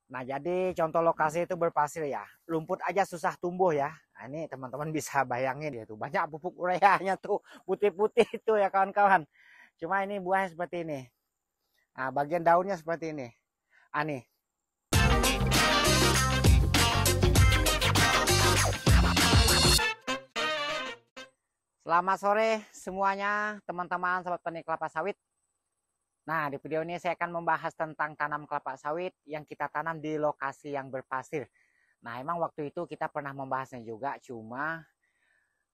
Nah, jadi contoh lokasi itu berpasir ya. Rumput aja susah tumbuh ya. Nah, ini teman-teman bisa bayangin ya tuh. Banyak pupuk ureanya tuh putih-putih itu ya kawan-kawan. Cuma ini buahnya seperti ini. Nah, bagian daunnya seperti ini. Ah, nih. Selamat sore semuanya teman-teman sahabat petani kelapa sawit. Nah, di video ini saya akan membahas tentang tanam kelapa sawit yang kita tanam di lokasi yang berpasir. Nah, emang waktu itu kita pernah membahasnya juga, cuma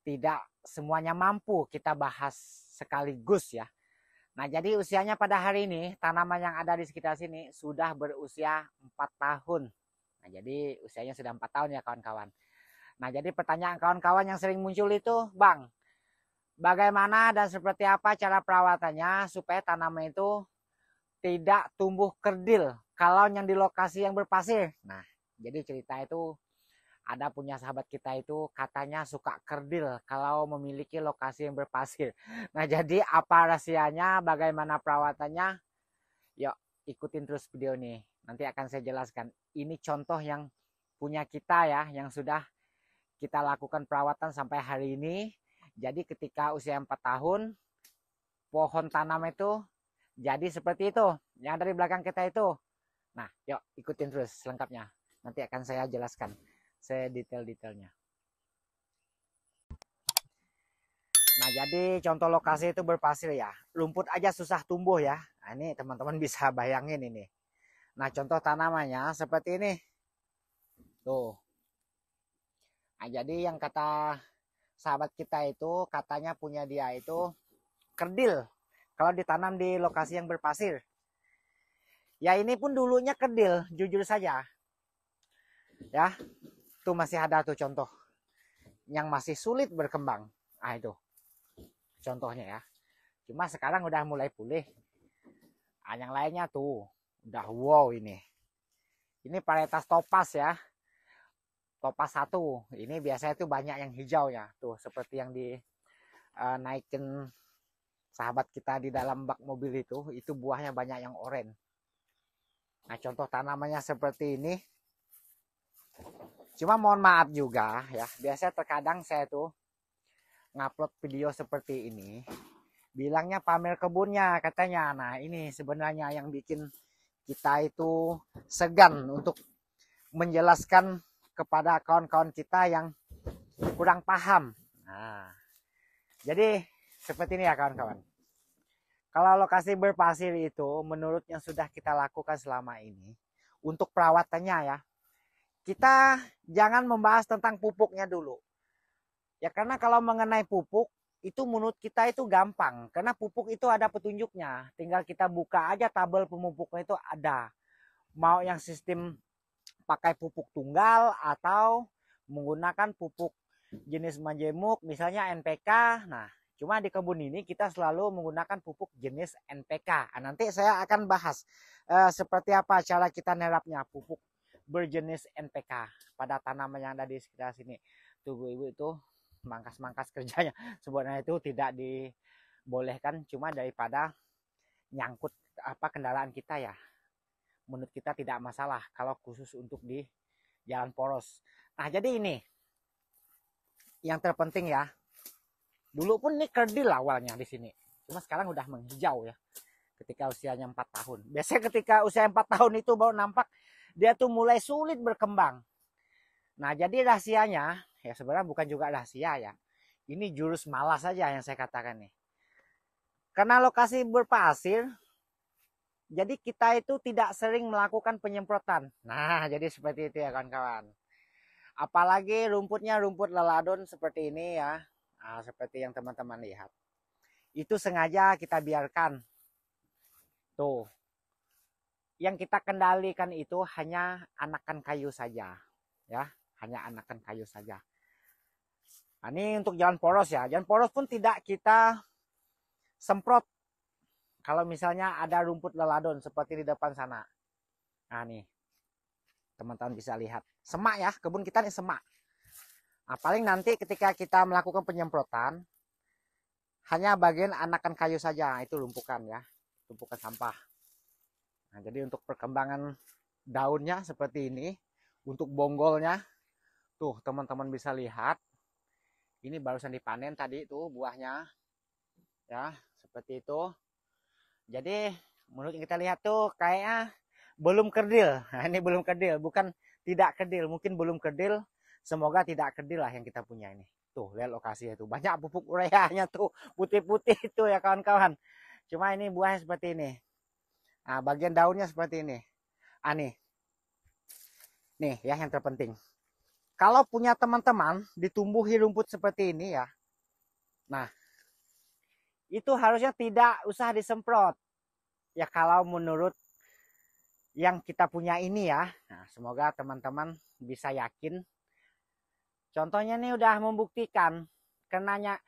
tidak semuanya mampu kita bahas sekaligus ya. Nah, jadi usianya pada hari ini, tanaman yang ada di sekitar sini sudah berusia 4 tahun. Nah, jadi usianya sudah 4 tahun ya kawan-kawan. Nah, jadi pertanyaan kawan-kawan yang sering muncul itu, Bang, bagaimana dan seperti apa cara perawatannya supaya tanaman itu tidak tumbuh kerdil kalau yang di lokasi yang berpasir? Nah, jadi cerita itu ada punya sahabat kita itu katanya suka kerdil kalau memiliki lokasi yang berpasir. Nah, jadi apa rahasianya, bagaimana perawatannya? Yuk, ikutin terus video ini. Nanti akan saya jelaskan. Ini contoh yang punya kita ya, yang sudah kita lakukan perawatan sampai hari ini. Jadi ketika usia 4 tahun, pohon tanam itu jadi seperti itu. Yang dari belakang kita itu. Nah, yuk ikutin terus selengkapnya. Nanti akan saya jelaskan sedetail-detailnya. Nah, jadi contoh lokasi itu berpasir ya. Rumput aja susah tumbuh ya. Nah, ini teman-teman bisa bayangin ini. Nah, contoh tanamannya seperti ini. Tuh. Nah, jadi yang kata sahabat kita itu katanya punya dia itu kerdil kalau ditanam di lokasi yang berpasir. Ya, ini pun dulunya kerdil, jujur saja. Ya, tuh masih ada tuh contoh yang masih sulit berkembang. Nah, itu contohnya ya. Cuma sekarang udah mulai pulih. Nah, yang lainnya tuh udah wow ini. Ini varietas topas ya. Topas 1. Ini biasanya tuh banyak yang hijau ya. Tuh seperti yang dinaikin sahabat kita di dalam bak mobil itu buahnya banyak yang oranye. Nah, contoh tanamannya seperti ini. Cuma mohon maaf juga ya, biasanya terkadang saya tuh ngupload video seperti ini, bilangnya pamer kebunnya katanya. Nah, ini sebenarnya yang bikin kita itu segan untuk menjelaskan kepada kawan-kawan kita yang kurang paham. Nah, jadi seperti ini ya kawan-kawan. Kalau lokasi berpasir itu menurut yang sudah kita lakukan selama ini, untuk perawatannya ya, kita jangan membahas tentang pupuknya dulu. Ya, karena kalau mengenai pupuk, itu menurut kita itu gampang. Karena pupuk itu ada petunjuknya. Tinggal kita buka aja tabel pemupuknya itu ada. Mau yang sistem pakai pupuk tunggal atau menggunakan pupuk jenis majemuk, misalnya NPK. Nah, cuma di kebun ini kita selalu menggunakan pupuk jenis NPK. Nah, nanti saya akan bahas seperti apa cara kita nerapnya pupuk berjenis NPK pada tanaman yang ada di sekitar sini. Tuh ibu itu mangkas-mangkas kerjanya. Sebenarnya itu tidak dibolehkan, cuma daripada nyangkut apa kendaraan kita ya. Menurut kita tidak masalah kalau khusus untuk di jalan poros. Nah, jadi ini yang terpenting ya. Dulu pun ini kerdil awalnya di sini. Cuma sekarang udah menghijau ya. Ketika usianya 4 tahun. Biasanya ketika usia 4 tahun itu baru nampak dia tuh mulai sulit berkembang. Nah, jadi rahasianya ya sebenarnya bukan juga rahasia ya. Ini jurus malas saja yang saya katakan nih. Karena lokasi berpasir, jadi kita itu tidak sering melakukan penyemprotan. Nah, jadi seperti itu ya kawan-kawan. Apalagi rumputnya rumput leladon seperti ini ya. Nah, seperti yang teman-teman lihat. Itu sengaja kita biarkan. Tuh. Yang kita kendalikan itu hanya anakan kayu saja. Ya, hanya anakan kayu saja. Nah, ini untuk jalan poros ya. Jalan poros pun tidak kita semprot. Kalau misalnya ada rumput leladon seperti di depan sana. Nah, nih. Teman-teman bisa lihat. Semak ya, kebun kita ini semak. Nah, paling nanti ketika kita melakukan penyemprotan, hanya bagian anakan kayu saja. Itu lumpukan ya. Tumpukan sampah. Nah, jadi untuk perkembangan daunnya seperti ini. Untuk bonggolnya tuh teman-teman bisa lihat, ini barusan dipanen tadi tuh buahnya ya, seperti itu. Jadi menurut yang kita lihat tuh kayaknya belum kerdil. Nah, ini belum kerdil, bukan tidak kerdil, mungkin belum kerdil. Semoga tidak kerdil lah yang kita punya ini. Tuh, lihat lokasinya tuh. Banyak pupuk ureanya tuh, putih-putih itu ya kawan-kawan. Cuma ini buahnya seperti ini. Nah, bagian daunnya seperti ini. Ah, nih ya yang terpenting. Kalau punya teman-teman ditumbuhi rumput seperti ini ya. Nah, itu harusnya tidak usah disemprot. Ya kalau menurut yang kita punya ini ya. Nah, semoga teman-teman bisa yakin. Contohnya nih udah membuktikan karena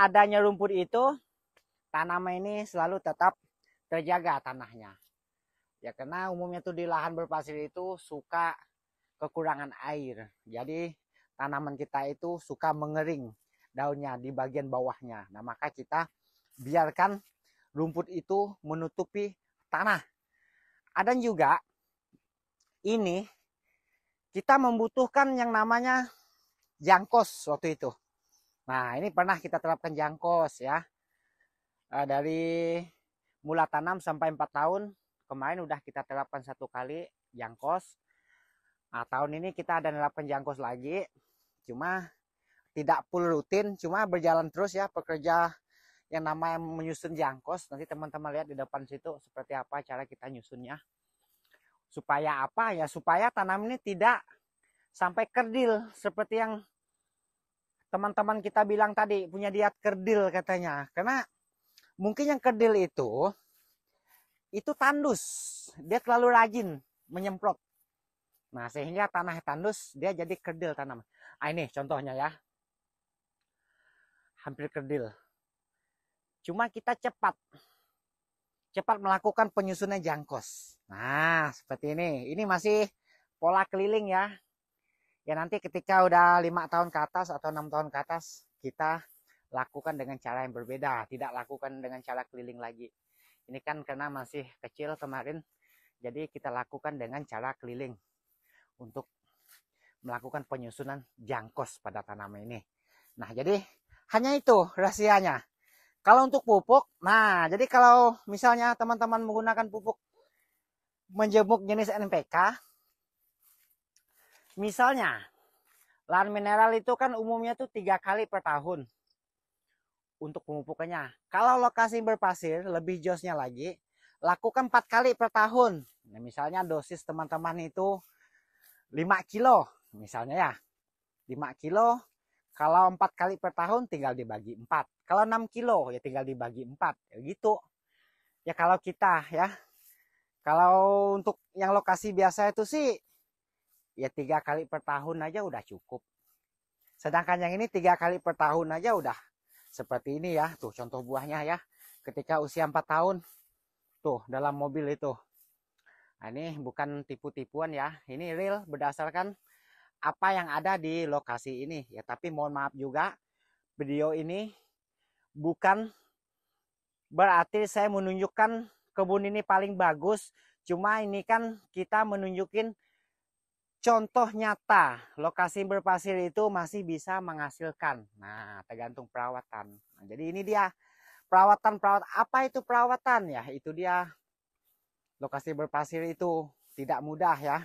adanya rumput itu, tanaman ini selalu tetap terjaga tanahnya. Ya karena umumnya tuh di lahan berpasir itu suka kekurangan air. Jadi tanaman kita itu suka mengering daunnya di bagian bawahnya. Nah, maka kita biarkan rumput itu menutupi tanah. Ada juga ini kita membutuhkan yang namanya jangkos waktu itu. Nah, ini pernah kita terapkan jangkos ya. Dari mula tanam sampai 4 tahun, kemarin udah kita terapkan 1 kali jangkos. Nah, tahun ini kita ada nerapkan jangkos lagi. Cuma tidak full rutin, cuma berjalan terus ya pekerja yang namanya menyusun jangkos. Nanti teman-teman lihat di depan situ seperti apa cara kita nyusunnya. Supaya apa ya? Supaya tanam ini tidak sampai kerdil seperti yang teman-teman kita bilang tadi, punya diet kerdil katanya. Karena mungkin yang kerdil itu tandus, dia terlalu rajin menyemprot. Nah, sehingga tanah tandus dia jadi kerdil tanam. Ah, ini contohnya ya, hampir kerdil. Cuma kita cepat melakukan penyusunan jangkos. Nah, seperti ini. Ini masih pola keliling ya. Ya nanti ketika udah 5 tahun ke atas atau 6 tahun ke atas, kita lakukan dengan cara yang berbeda. Tidak lakukan dengan cara keliling lagi. Ini kan karena masih kecil kemarin, jadi kita lakukan dengan cara keliling untuk melakukan penyusunan jangkos pada tanaman ini. Nah, jadi hanya itu rahasianya. Kalau untuk pupuk, nah jadi kalau misalnya teman-teman menggunakan pupuk menjemuk jenis NPK, misalnya lahan mineral itu kan umumnya tuh 3 kali per tahun untuk pemupukannya. Kalau lokasi berpasir lebih josnya lagi, lakukan 4 kali per tahun. Nah, misalnya dosis teman-teman itu 5 kilo misalnya ya, 5 kilo. Kalau 4 kali per tahun tinggal dibagi 4. Kalau 6 kilo ya tinggal dibagi 4. Ya gitu. Ya kalau kita ya. Kalau untuk yang lokasi biasa itu sih ya 3 kali per tahun aja udah cukup. Sedangkan yang ini 3 kali per tahun aja udah seperti ini ya. Tuh contoh buahnya ya. Ketika usia 4 tahun. Tuh dalam mobil itu. Nah, ini bukan tipu-tipuan ya. Ini real berdasarkan apa yang ada di lokasi ini ya. Tapi mohon maaf juga, video ini bukan berarti saya menunjukkan kebun ini paling bagus. Cuma ini kan kita menunjukin contoh nyata lokasi berpasir itu masih bisa menghasilkan. Nah, tergantung perawatan. Nah, jadi ini dia perawatan apa itu perawatan ya? Itu dia lokasi berpasir itu tidak mudah ya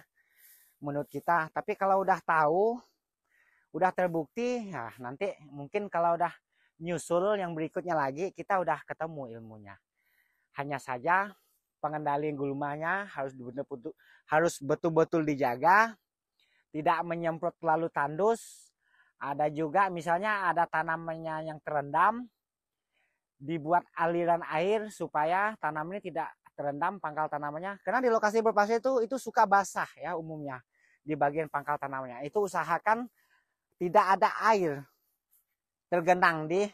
menurut kita. Tapi kalau udah tahu, udah terbukti, ya nanti mungkin kalau udah nyusul yang berikutnya lagi, kita udah ketemu ilmunya. Hanya saja pengendalian gulmanya harus betul-betul dijaga, tidak menyemprot terlalu tandus. Ada juga misalnya ada tanamannya yang terendam, dibuat aliran air supaya tanaman ini tidak terendam pangkal tanamannya. Karena di lokasi berpasir itu suka basah ya umumnya di bagian pangkal tanamannya. Itu usahakan tidak ada air tergenang di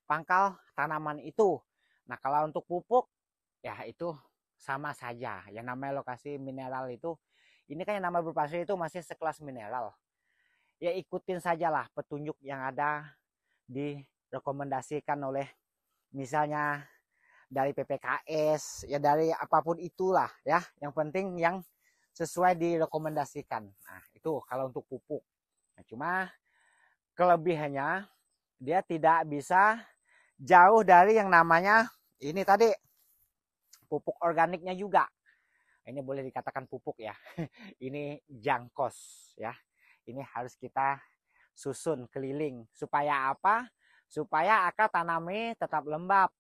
pangkal tanaman itu. Nah, kalau untuk pupuk ya itu sama saja. Yang namanya lokasi mineral itu, ini kan yang namanya berpasir itu masih sekelas mineral. Ya ikutin sajalah petunjuk yang ada direkomendasikan oleh misalnya dari PPKS ya, dari apapun itulah ya. Yang penting yang sesuai direkomendasikan. Nah, itu kalau untuk pupuk. Nah, cuma kelebihannya dia tidak bisa jauh dari yang namanya ini tadi pupuk organiknya juga. Ini boleh dikatakan pupuk ya. Ini jangkos ya. Ini harus kita susun keliling supaya apa? Supaya akar tanami tetap lembab.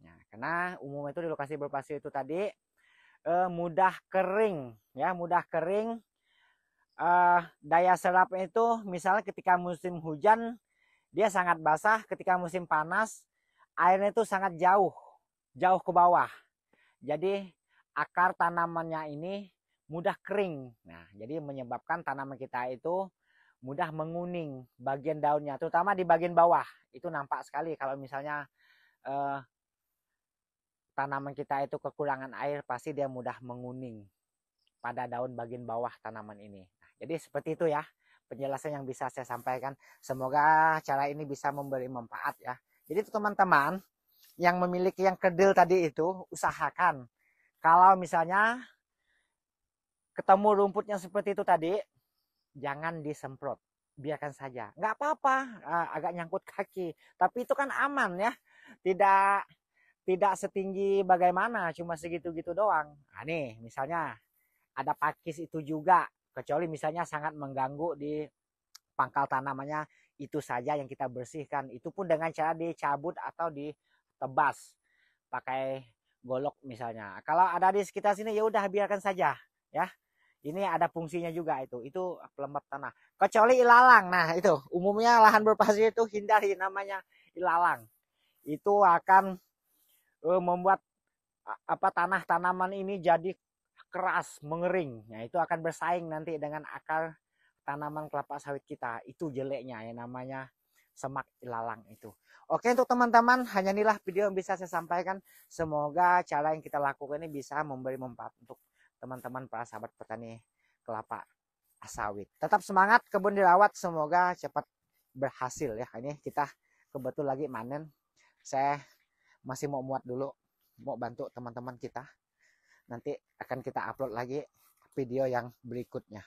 Nah, karena umumnya itu di lokasi berpasir itu tadi mudah kering ya, mudah kering. Daya serapnya itu misalnya ketika musim hujan dia sangat basah, ketika musim panas airnya itu sangat jauh ke bawah. Jadi akar tanamannya ini mudah kering. Nah, jadi menyebabkan tanaman kita itu mudah menguning bagian daunnya, terutama di bagian bawah. Itu nampak sekali kalau misalnya tanaman kita itu kekurangan air, pasti dia mudah menguning pada daun bagian bawah tanaman ini. Nah, jadi seperti itu ya penjelasan yang bisa saya sampaikan. Semoga cara ini bisa memberi manfaat ya. Jadi teman-teman yang memiliki yang kedil tadi itu, usahakan kalau misalnya ketemu rumput yang seperti itu tadi, jangan disemprot, biarkan saja, nggak apa-apa, agak nyangkut kaki, tapi itu kan aman ya, tidak setinggi bagaimana, cuma segitu-gitu doang. Nah, nih misalnya ada pakis itu juga, kecuali misalnya sangat mengganggu di pangkal tanamannya, itu saja yang kita bersihkan, itu pun dengan cara dicabut atau ditebas pakai golok misalnya. Kalau ada di sekitar sini ya udah biarkan saja ya. Ini ada fungsinya juga itu pelembab tanah. Kecuali ilalang. Nah, itu umumnya lahan berpasir itu hindari namanya ilalang. Itu akan membuat apa tanah tanaman ini jadi keras, mengering. Nah, itu akan bersaing nanti dengan akar tanaman kelapa sawit kita. Itu jeleknya ya, namanya semak ilalang itu. Oke, untuk teman-teman, hanya inilah video yang bisa saya sampaikan. Semoga cara yang kita lakukan ini bisa memberi manfaat untuk teman-teman para sahabat petani kelapa sawit. Tetap semangat, kebun dirawat, semoga cepat berhasil ya. Ini kita kebetul lagi manen. Saya masih mau muat dulu, mau bantu teman-teman kita. Nanti akan kita upload lagi video yang berikutnya.